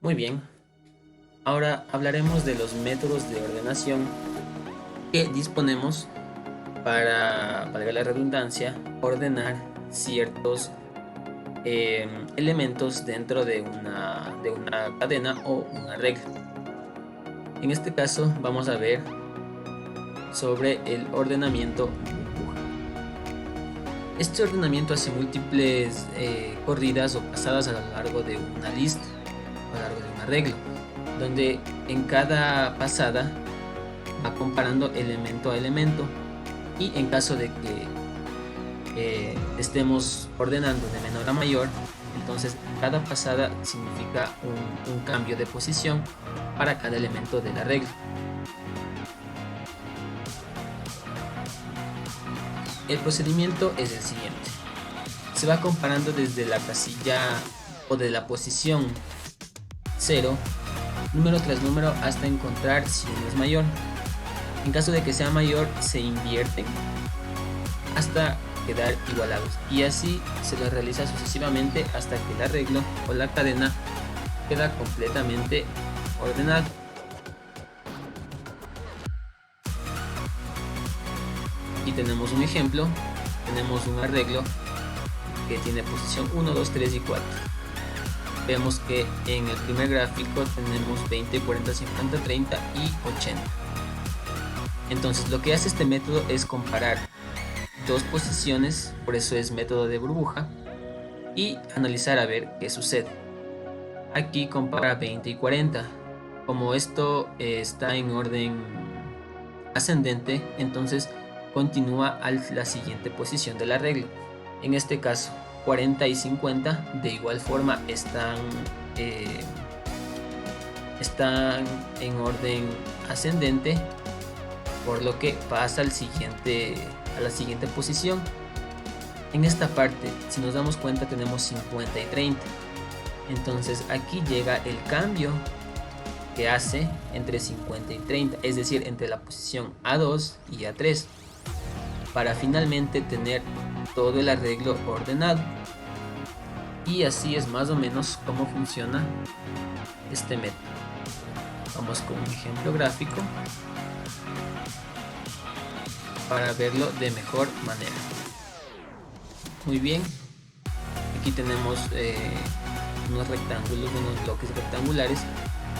Muy bien, ahora hablaremos de los métodos de ordenación que disponemos para, valga la redundancia, ordenar ciertos elementos dentro de una cadena o una regla. En este caso vamos a ver sobre el ordenamiento burbuja. Este ordenamiento hace múltiples corridas o pasadas a lo largo de una lista, a lo largo de una regla, donde en cada pasada va comparando elemento a elemento, y en caso de que estemos ordenando de menor a mayor, entonces cada pasada significa un cambio de posición para cada elemento de la regla. El procedimiento es el siguiente: se va comparando desde la casilla o de la posición 0, número tras número, hasta encontrar si uno es mayor. En caso de que sea mayor, se invierten hasta quedar igualados, y así se lo realiza sucesivamente hasta que el arreglo o la cadena queda completamente ordenado. Aquí tenemos un ejemplo. Tenemos un arreglo que tiene posición 1, 2, 3 y 4. Vemos que en el primer gráfico tenemos 20, 40, 50, 30 y 80. Entonces lo que hace este método es comparar dos posiciones, por eso es método de burbuja, y analizar a ver qué sucede. Aquí compara 20 y 40. Como esto está en orden ascendente, entonces continúa a la siguiente posición de la regla. En este caso 40 y 50 de igual forma están en orden ascendente, por lo que pasa a la siguiente posición. En esta parte, si nos damos cuenta, tenemos 50 y 30. Entonces aquí llega el cambio que hace entre 50 y 30, es decir, entre la posición A2 y A3, para finalmente tener todo el arreglo ordenado. Y así es más o menos cómo funciona este método. Vamos con un ejemplo gráfico para verlo de mejor manera. Muy bien, aquí tenemos unos rectángulos, unos bloques rectangulares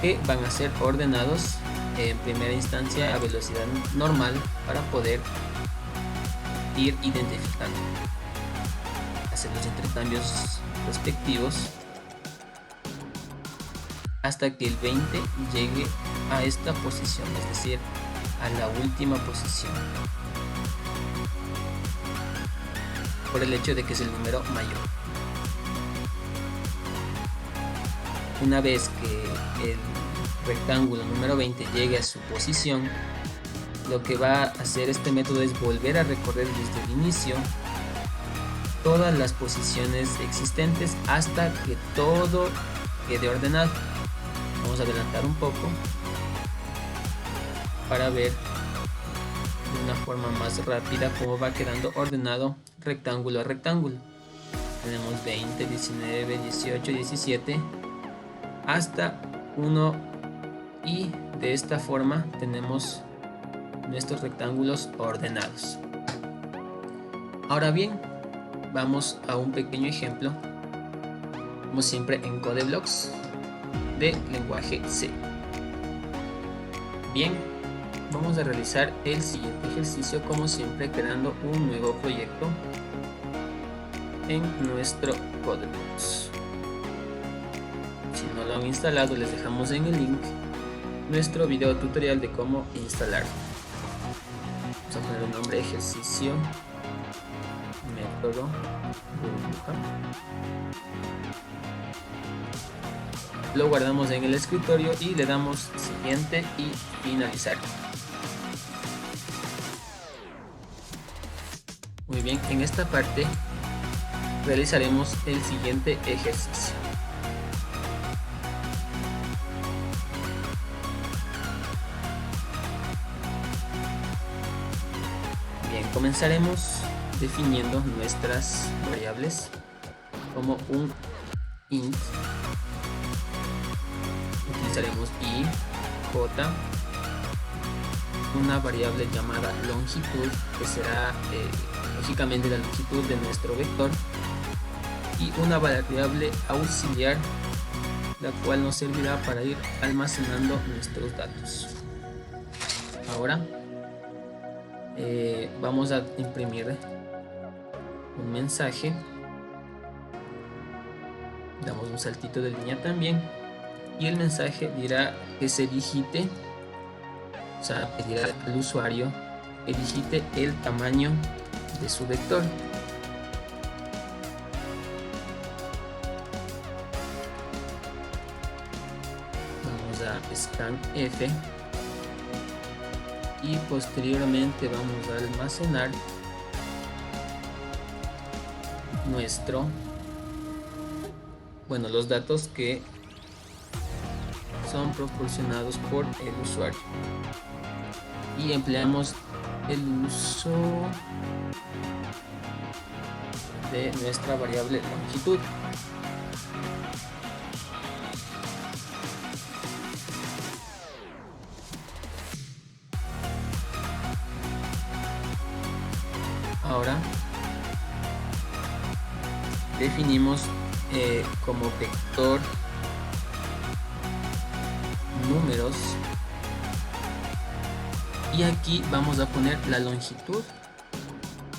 que van a ser ordenados en primera instancia a velocidad normal para poder ir identificando, hacer los intercambios respectivos hasta que el 20 llegue a esta posición, es decir, a la última posición, por el hecho de que es el número mayor. Una vez que el rectángulo número 20 llegue a su posición, lo que va a hacer este método es volver a recorrer desde el inicio todas las posiciones existentes hasta que todo quede ordenado. Vamos a adelantar un poco para ver de una forma más rápida cómo va quedando ordenado rectángulo a rectángulo. Tenemos 20, 19, 18, 17 hasta 1, y de esta forma tenemos nuestros rectángulos ordenados. Ahora bien, vamos a un pequeño ejemplo, como siempre en CodeBlocks de lenguaje C. Bien, vamos a realizar el siguiente ejercicio, como siempre creando un nuevo proyecto en nuestro CodeBlocks. Si no lo han instalado, les dejamos en el link nuestro video tutorial de cómo instalarlo. Vamos a poner el nombre de ejercicio, método burbuja. Lo guardamos en el escritorio y le damos siguiente y finalizar. Muy bien, en esta parte realizaremos el siguiente ejercicio. Bien, comenzaremos definiendo nuestras variables como un int utilizaremos i, j, una variable llamada longitud, que será lógicamente la longitud de nuestro vector, y una variable auxiliar, la cual nos servirá para ir almacenando nuestros datos. Ahora vamos a imprimir un mensaje, damos un saltito de línea también, y el mensaje dirá que se digite, o sea, pedirá al usuario que digite el tamaño de su vector. Vamos a scanf y posteriormente vamos a almacenar los datos que son proporcionados por el usuario, y empleamos el uso de nuestra variable longitud. Ahora definimos como vector números, y aquí vamos a poner la longitud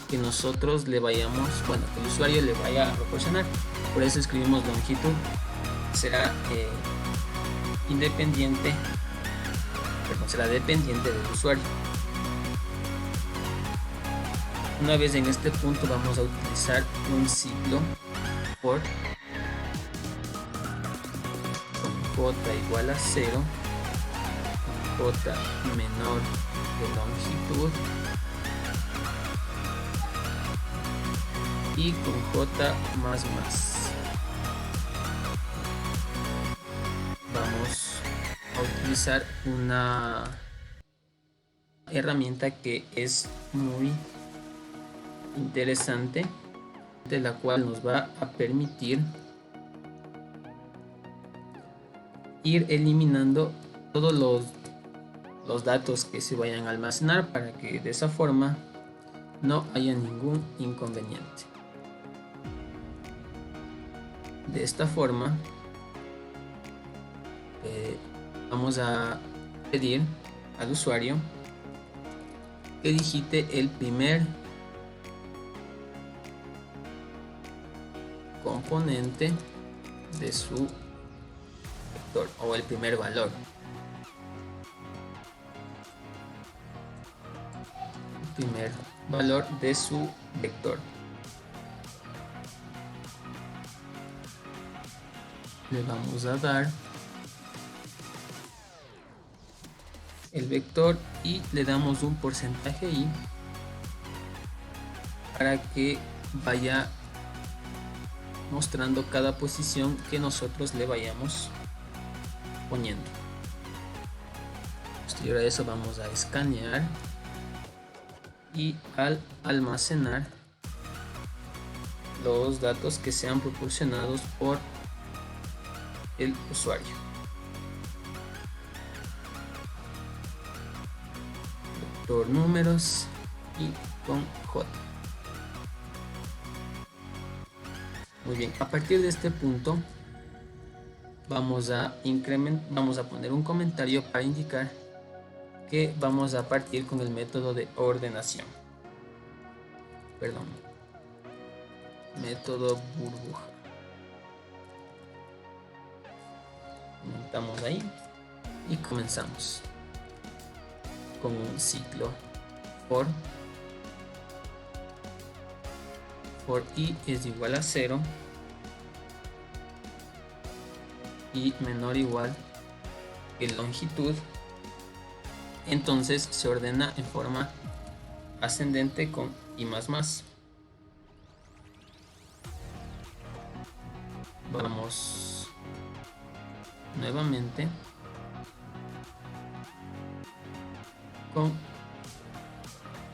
que nosotros le vayamos, que el usuario le vaya a proporcionar. Por eso escribimos longitud, será será dependiente del usuario. Una vez en este punto vamos a utilizar un ciclo for con j igual a 0, con j menor de longitud y con j más. Vamos a utilizar una herramienta que es muy interesante, de la cual nos va a permitir ir eliminando todos los datos que se vayan a almacenar, para que de esa forma no haya ningún inconveniente. De esta forma vamos a pedir al usuario que digite el primer componente de su vector, o el primer valor. Primer valor de su vector. Le vamos a dar el vector y le damos un porcentaje i para que vaya mostrando cada posición que nosotros le vayamos poniendo. Posterior a eso vamos a escanear, y al almacenar los datos que sean proporcionados por el usuario. Vector números y con j. Muy bien, a partir de este punto vamos a poner un comentario para indicar que vamos a partir con el método de ordenación. Método burbuja. Montamos ahí y comenzamos con un ciclo for i es igual a 0 y menor o igual que longitud. Entonces se ordena en forma ascendente con i más. Vamos nuevamente con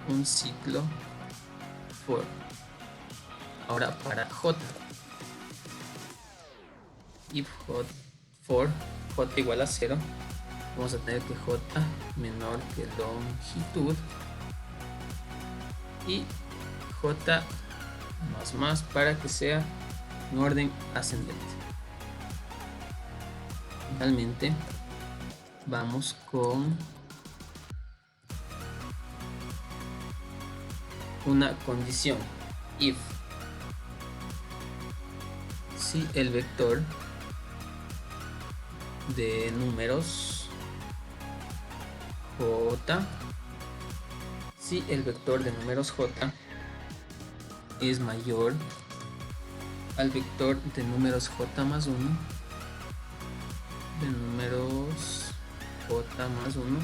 un ciclo for. Ahora para j, if for j igual a 0, vamos a tener que j menor que longitud y j más para que sea en orden ascendente. Finalmente vamos con una condición: if si el vector de números j, si el vector de números j es mayor al vector de números j más 1, de números j más 1,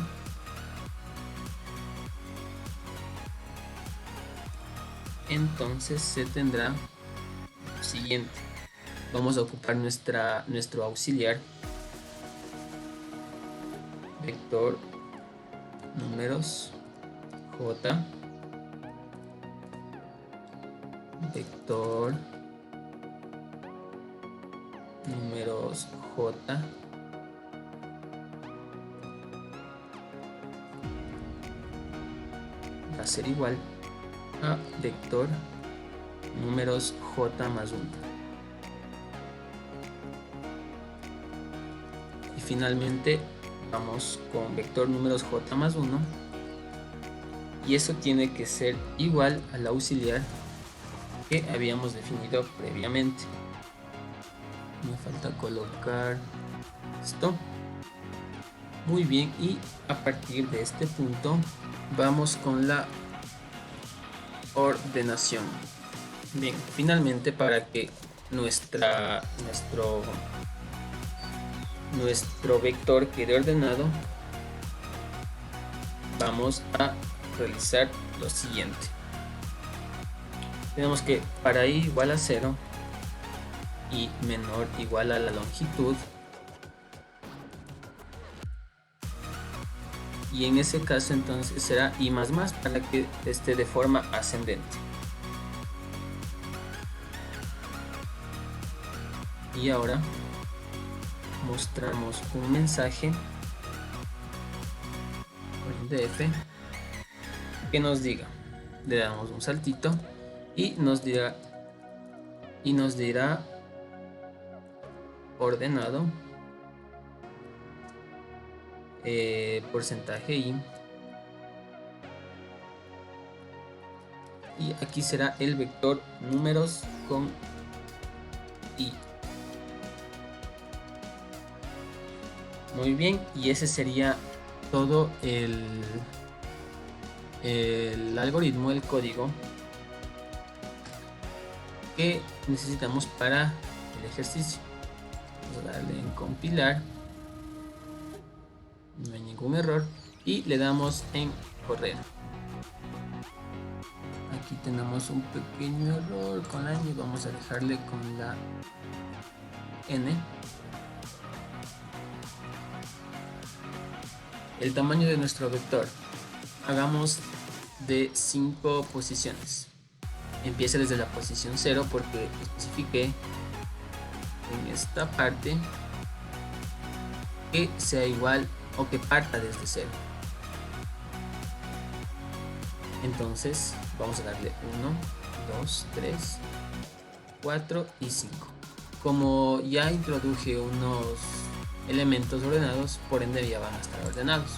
entonces se tendrá lo siguiente. Vamos a ocupar nuestro auxiliar vector números j, vector números j va a ser igual a vector números j más 1. Y finalmente vamos con vector números j más 1, y eso tiene que ser igual al auxiliar que habíamos definido previamente. Me falta colocar esto. Muy bien, y a partir de este punto vamos con la ordenación. Bien, finalmente, para que nuestro vector quede ordenado, vamos a realizar lo siguiente. Tenemos que para i igual a 0 y menor igual a la longitud, y en ese caso entonces será i más para que esté de forma ascendente. Y ahora mostramos un mensaje por df que nos diga, le damos un saltito y nos dirá ordenado porcentaje i, y aquí será el vector números con i. Muy bien, y ese sería todo el algoritmo, el código que necesitamos para el ejercicio. Vamos a darle en compilar, no hay ningún error, y le damos en correr. Aquí tenemos un pequeño error con la n, vamos a dejarle con la n. El tamaño de nuestro vector, hagamos de 5 posiciones. Empieza desde la posición 0 porque especifiqué en esta parte que sea igual o que parta desde 0. Entonces vamos a darle 1, 2, 3, 4 y 5. Como ya introduje unos elementos ordenados, por ende ya van a estar ordenados.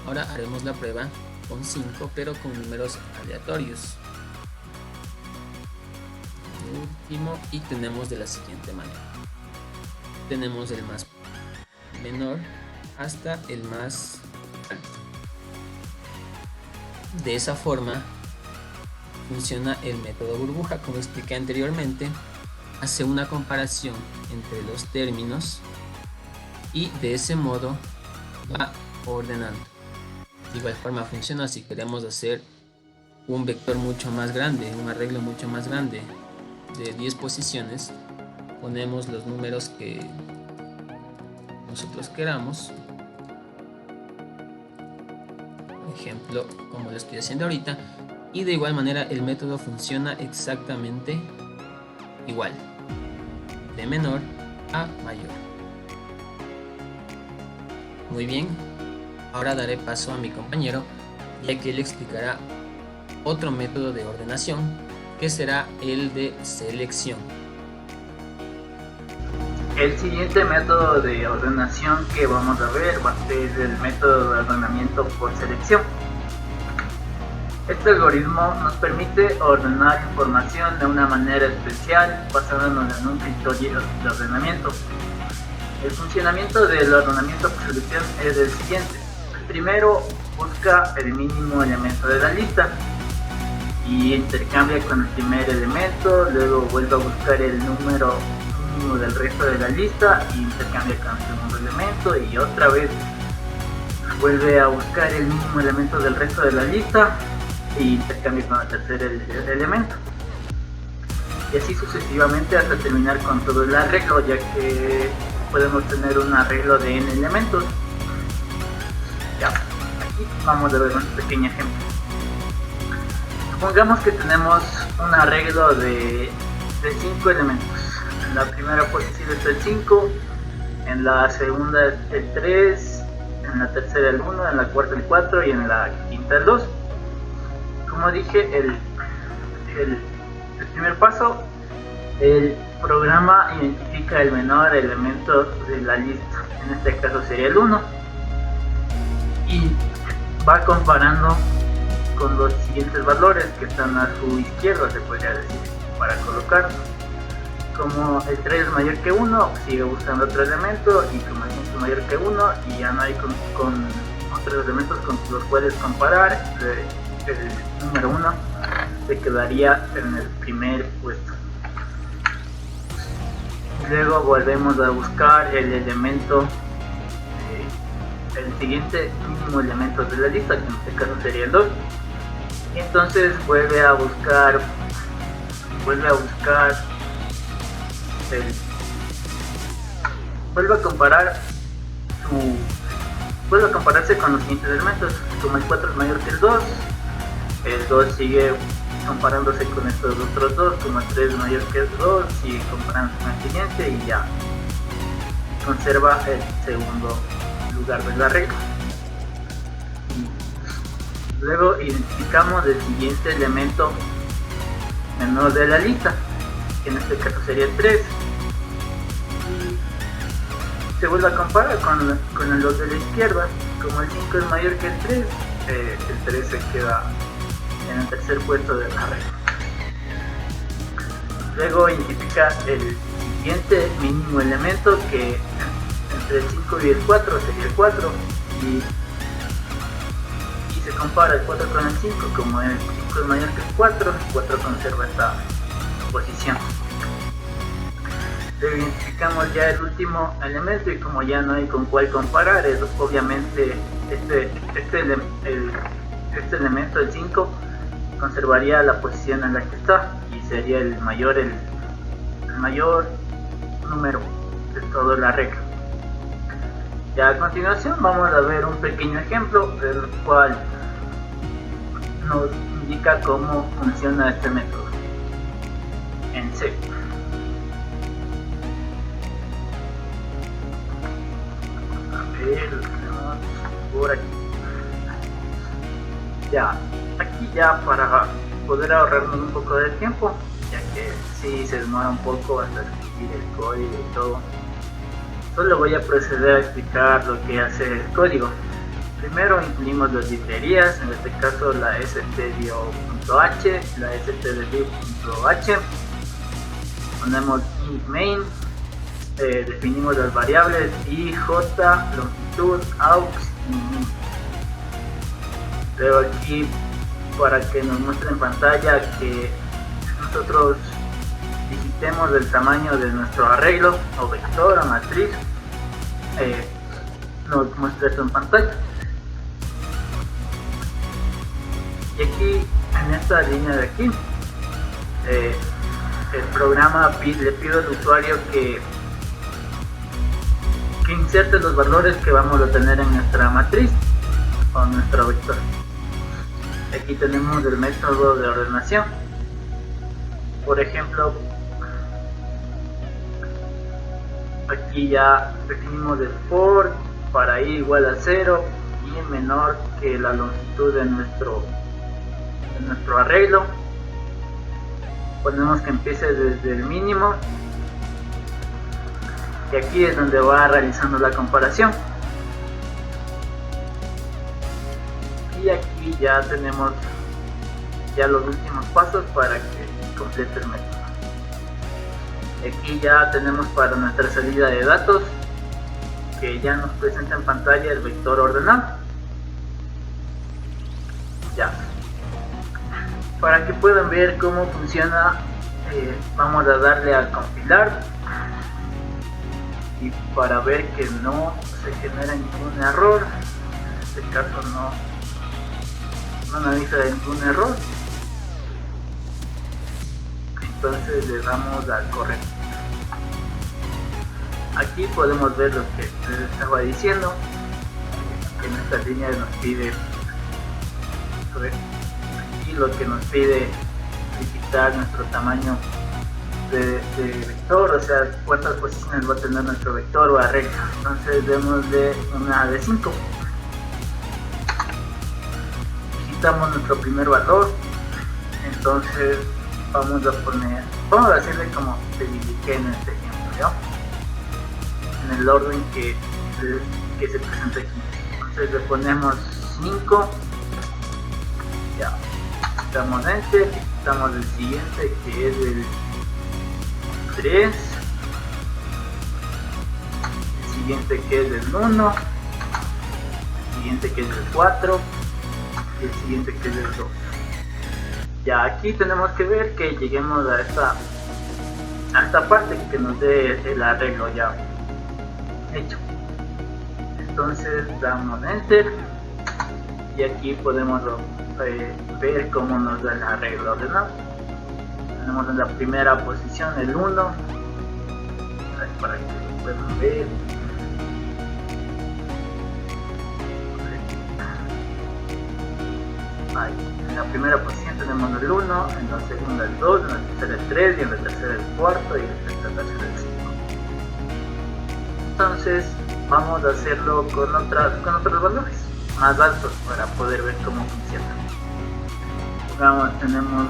Ahora haremos la prueba con 5, pero con números aleatorios. Último, y tenemos de la siguiente manera. Tenemos el más menor hasta el más alto. De esa forma funciona el método burbuja. Como expliqué anteriormente, hace una comparación entre los términos y de ese modo va ordenando. De igual forma funciona si queremos hacer un vector mucho más grande, un arreglo mucho más grande de 10 posiciones. Ponemos los números que nosotros queramos, por ejemplo como lo estoy haciendo ahorita, y de igual manera el método funciona exactamente igual, de menor a mayor. Muy bien, ahora daré paso a mi compañero, ya que él explicará otro método de ordenación, que será el de selección. El siguiente método de ordenación que vamos a ver es el método de ordenamiento por selección. Este algoritmo nos permite ordenar información de una manera especial basándonos en un criterio de ordenamiento. El funcionamiento del ordenamiento por selección es el siguiente. Primero busca el mínimo elemento de la lista y intercambia con el primer elemento, luego vuelve a buscar el número mínimo del resto de la lista y intercambia con el segundo elemento y otra vez vuelve a buscar el mínimo elemento del resto de la lista y intercambia con el tercer elemento. Y así sucesivamente hasta terminar con todo el arreglo, ya que podemos tener un arreglo de n elementos. Ya, aquí vamos a ver un pequeño ejemplo. Supongamos que tenemos un arreglo de 5 elementos. En la primera posición está el 5, en la segunda el 3, en la tercera el 1, en la cuarta el 4 y en la quinta el 2. Como dije, el primer paso, el programa identifica el menor elemento de la lista, en este caso sería el 1, y va comparando con los siguientes valores que están a su izquierda, se podría decir, para colocar. Como el 3 es mayor que 1, sigue buscando otro elemento, y como el 5 es mayor que 1 y ya no hay con otros elementos con los cuales comparar, el número 1 se quedaría en el primer puesto. Luego volvemos a buscar el elemento, el siguiente mínimo elemento de la lista, que en este caso sería el 2. Y entonces vuelve a compararse con los siguientes elementos. Como el 4 es mayor que el 2 sigue comparándose con estos otros dos. Como el 3 es mayor que el 2, sigue comparándose con el siguiente y ya conserva el segundo lugar de la regla. Luego identificamos el siguiente elemento menor de la lista, que en este caso sería el 3, y se vuelve a comparar con el 2 de la izquierda. Como el 5 es mayor que el 3, el 3 se queda en el tercer puesto de la regla. Luego identifica el siguiente mínimo elemento, que entre el 5 y el 4 sería el 4, y se compara el 4 con el 5. Como el 5 es mayor que el 4 conserva esta posición. Luego identificamos ya el último elemento, y como ya no hay con cuál comparar, obviamente este elemento, el 5, conservaría la posición en la que está y sería el mayor número de toda la regla. Ya a continuación vamos a ver un pequeño ejemplo, el cual nos indica cómo funciona este método en C. A ver, lo tenemos por aquí. Ya, aquí ya para poder ahorrarnos un poco de tiempo, ya que sí se demora un poco hasta escribir el código y todo, solo voy a proceder a explicar lo que hace el código. Primero incluimos las librerías, en este caso la stdio.h, la stdio.h, ponemos int main, definimos las variables ij, longitud, aux y min. Luego aquí, para que nos muestre en pantalla que nosotros digitemos el tamaño de nuestro arreglo o vector o matriz, nos muestra esto en pantalla. Y aquí, en esta línea de aquí, el programa le pide al usuario que inserte los valores que vamos a tener en nuestra matriz o nuestro vector. Aquí tenemos el método de ordenación. Por ejemplo, aquí ya definimos el for para i igual a 0 y menor que la longitud de nuestro arreglo. Ponemos que empiece desde el mínimo y aquí es donde va realizando la comparación. Y aquí ya tenemos ya los últimos pasos para que complete el método. Aquí ya tenemos para nuestra salida de datos que ya nos presenta en pantalla el vector ordenado. Ya, para que puedan ver cómo funciona, vamos a darle a compilar y para ver que no se genera ningún error. En este caso no me avisa de ningún error, entonces le damos al correcto. Aquí podemos ver lo que les estaba diciendo, que en esta línea nos pide aquí lo que nos pide quitar nuestro tamaño de vector, o sea cuántas posiciones va a tener nuestro vector o arreglo. Entonces démosle una de 5, quitamos nuestro primer valor, entonces vamos a hacerle como te indiqué en este ejemplo, ¿ya? En el orden que se presenta aquí. Entonces le ponemos 5, ya, quitamos este, quitamos el siguiente que es el 3, el siguiente que es el 1, el siguiente que es el 4 y el siguiente que es el 2. Ya aquí tenemos que ver que lleguemos a esta parte que nos dé el arreglo ya hecho. Entonces damos enter y aquí podemos ver cómo nos da el arreglo ordenado. Tenemos en la primera posición el 1, para que lo puedan ver. Ahí. En la primera posición tenemos el 1, en la segunda el 2, en la tercera el 3 y en la tercera el 4 y en la tercera el 5. Entonces vamos a hacerlo con otros valores más altos para poder ver cómo funciona. Digamos, tenemos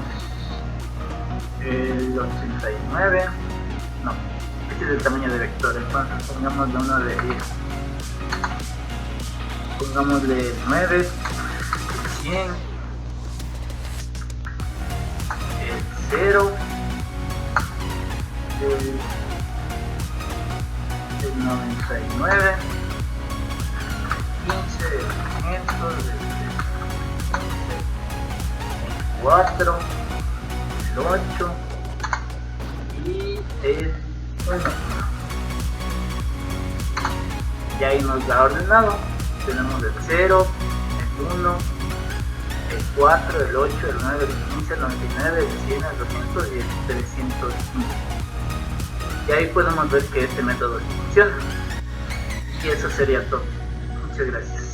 el 89, no, este es el tamaño de vector, entonces pongámosle uno de 10, pongámosle 9, 100, el 0, el 99, 15, el 500, el 4, el 8 y el 1. Y ahí nos da ordenado. Tenemos el 0, el 1, el 4, el 8, el 9, el 15, el 99, el 100, el 200 y el 315. Y ahí podemos ver que este método funciona. Y eso sería todo. Muchas gracias.